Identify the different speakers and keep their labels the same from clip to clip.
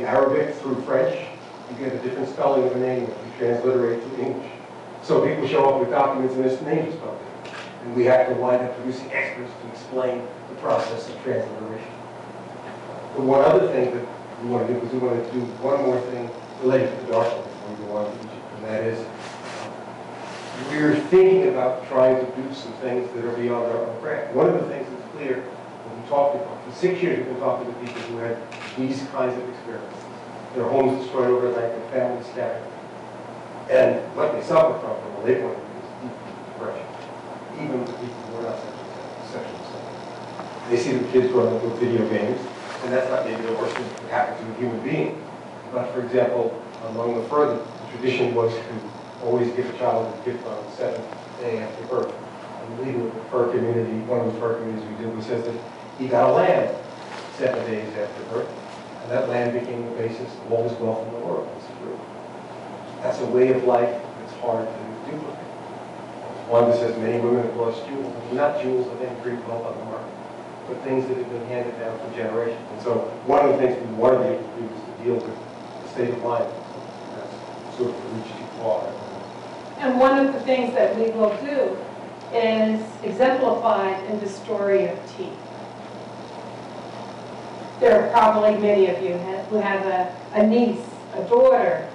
Speaker 1: study Arabic through French, you get a different spelling of a name if you transliterate to English. So people show up with documents and this name is spelled different. And we have to wind up producing experts to explain the process of transliteration. But one other thing that we want to do is we want to do one more thing related to the Darfur before we go on to Egypt, and that is we're thinking about trying to do some things that are beyond our own grasp. One of the things that's clear when we talk to people, for 6 years we've been talking to people who had these kinds of experiences. Their homes destroyed overnight, their families scattered. And what they suffer from a late point of view is deep depression. Even the people who are not sexually assaulted. They see their kids growing up with video games, and that's not maybe the worst thing that could happen to a human being. But for example, among the further, the tradition was to always give a child a gift on the 7th day after birth. And leading with the fur community, one of the fur communities we did, was says that he got a lamb 7 days after birth, and that lamb became the basis of all his wealth in the world. That's a way of life that's hard to duplicate. One that says many women have lost jewels, not jewels of any great wealth on the market, but things that have been handed down for generations. And so one of the things we want to be able to do is to deal with the state of mind that's sort of reached too far.
Speaker 2: And one of the things that we will do is exemplified in the story of T. There are probably many of you who have a niece, a daughter,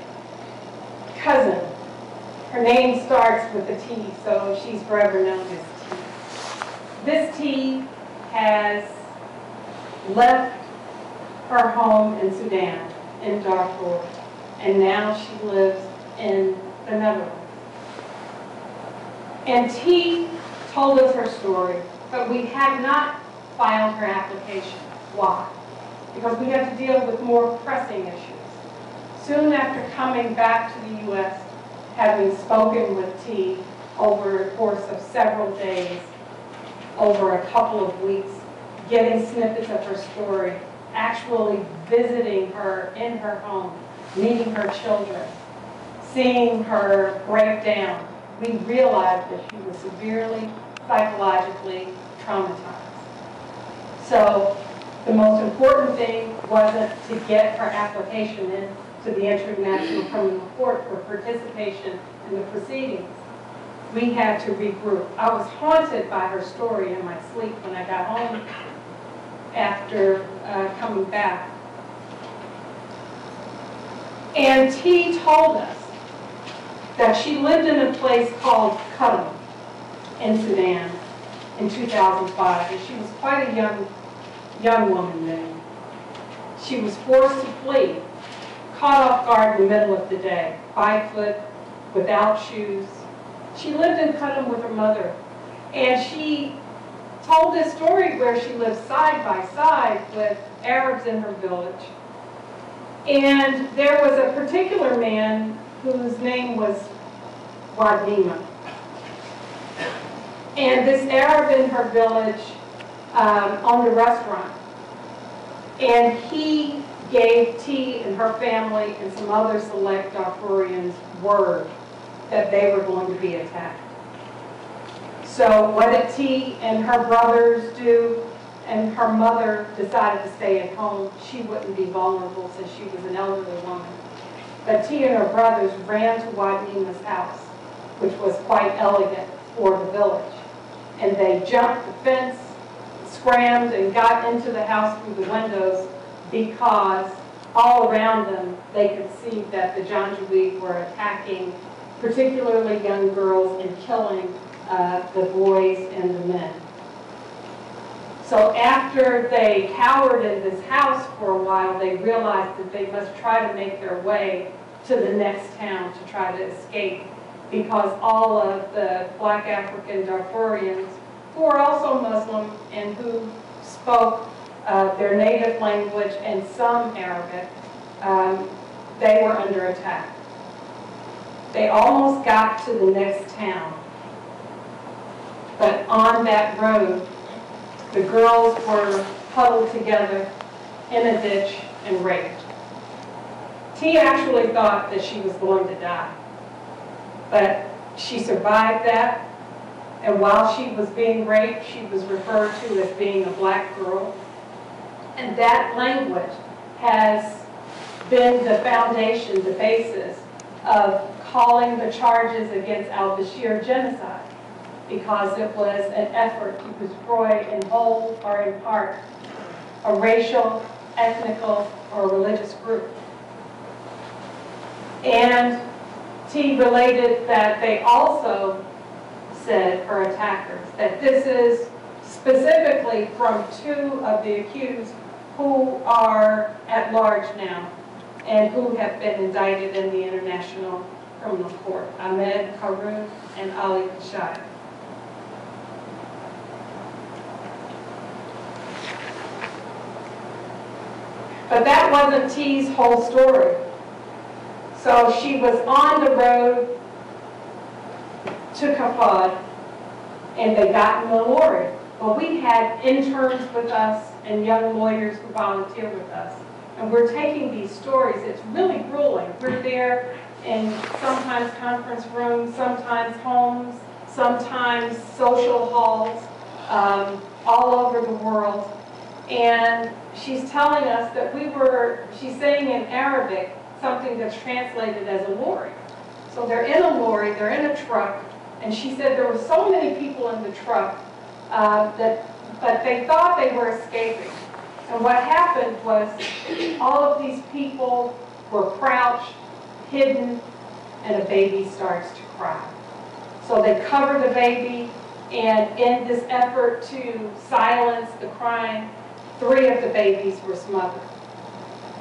Speaker 2: cousin. Her name starts with a T, so she's forever known as T. This T has left her home in Sudan, in Darfur, and now she lives in the Netherlands. And T told us her story, but we have not filed her application. Why? Because we have to deal with more pressing issues. Soon after coming back to the U.S., having spoken with T over a course of several days, over a couple of weeks, getting snippets of her story, actually visiting her in her home, meeting her children, seeing her break down, we realized that she was severely psychologically traumatized. So the most important thing wasn't to get her application in to the International Criminal Court for participation in the proceedings. We had to regroup. I was haunted by her story in my sleep when I got home after coming back. And T told us that she lived in a place called Khartoum in Sudan in 2005, and she was quite a young woman then. She was forced to flee, caught off guard in the middle of the day, 5 foot, without shoes. She lived in Khartoum with her mother, and she told this story where she lived side by side with Arabs in her village. And there was a particular man whose name was Wadima. And this Arab in her village owned a restaurant. And he gave T and her family and some other select Darfurians word that they were going to be attacked. So what did T and her brothers do? And her mother decided to stay at home. She wouldn't be vulnerable since she was an elderly woman. But T and her brothers ran to Wadima's house, which was quite elegant for the village. And they jumped the fence, scrammed, and got into the house through the windows because all around them they could see that the Janjaweed were attacking particularly young girls and killing the boys and the men. So after they cowered in this house for a while, they realized that they must try to make their way to the next town to try to escape, because all of the black African Darfurians, who are also Muslim and who spoke their native language and some Arabic, they were under attack. They almost got to the next town, but on that road, the girls were huddled together in a ditch and raped. T actually thought that she was going to die, but she survived that, and while she was being raped, she was referred to as being a black girl. And that language has been the foundation, the basis of calling the charges against al-Bashir genocide, because it was an effort to destroy in whole or in part a racial, ethnical, or religious group. And T related that they also said, her attackers, that this is specifically from 2 of the accused who are at large now and who have been indicted in the International Criminal Court, Ahmed Haroon and Ali Kashai. But that wasn't T's whole story. So she was on the road to Kafad, and they got in the lorry. Well, we had interns with us and young lawyers who volunteered with us. And we're taking these stories. It's really grueling. We're there in sometimes conference rooms, sometimes homes, sometimes social halls, all over the world. And she's telling us that she's saying in Arabic something that's translated as a lorry. So they're in a lorry, they're in a truck, and she said there were so many people in the truck but they thought they were escaping. And what happened was all of these people were crouched, hidden, and a baby starts to cry. So they cover the baby, and in this effort to silence the crying, 3 of the babies were smothered.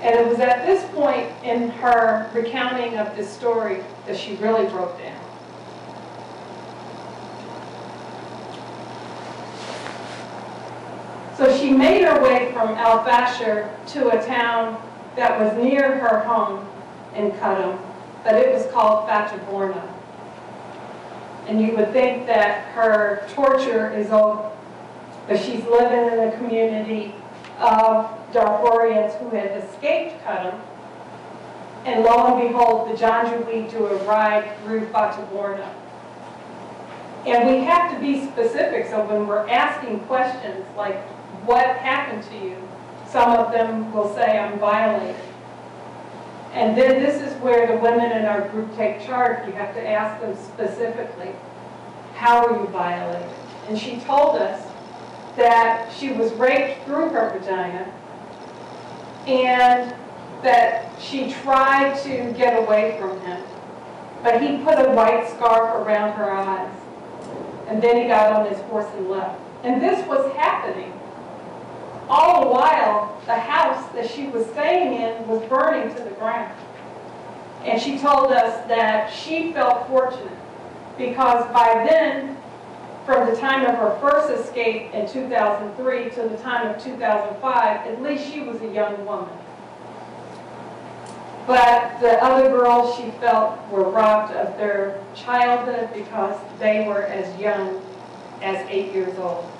Speaker 2: And it was at this point in her recounting of this story that she really broke down. So she made her way from Al-Fashir to a town that was near her home in Qadam, but it was called Fataborna. And you would think that her torture is over, but she's living in a community of Darfurians who had escaped Qadam, and lo and behold, the Janjaweed do a ride through Fataborna. And we have to be specific, so when we're asking questions like, what happened to you? Some of them will say, I'm violated. And then this is where the women in our group take charge. You have to ask them specifically, how were you violated? And she told us that she was raped through her vagina and that she tried to get away from him, but he put a white scarf around her eyes, and then he got on his horse and left. And this was happening all the while the house that she was staying in was burning to the ground. And she told us that she felt fortunate because by then, from the time of her first escape in 2003 to the time of 2005, at least she was a young woman. But the other girls, she felt, were robbed of their childhood because they were as young as 8 years old.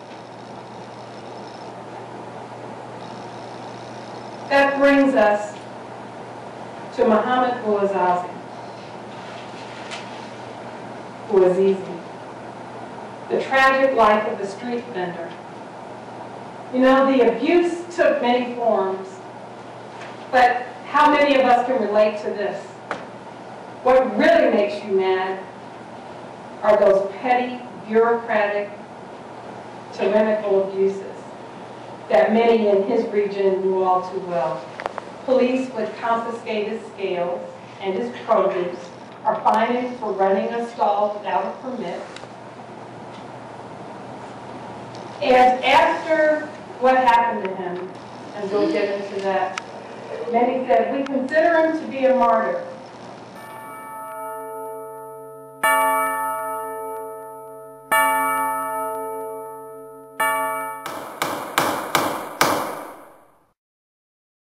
Speaker 2: That brings us to Muhammad Bouazizi, the tragic life of the street vendor. You know, the abuse took many forms, but how many of us can relate to this? What really makes you mad are those petty, bureaucratic, tyrannical abuses that many in his region knew all too well. Police would confiscate his scales and his produce, or fine him for running a stall without a permit. And after what happened to him, and we'll get into that, many said, we consider him to be a martyr.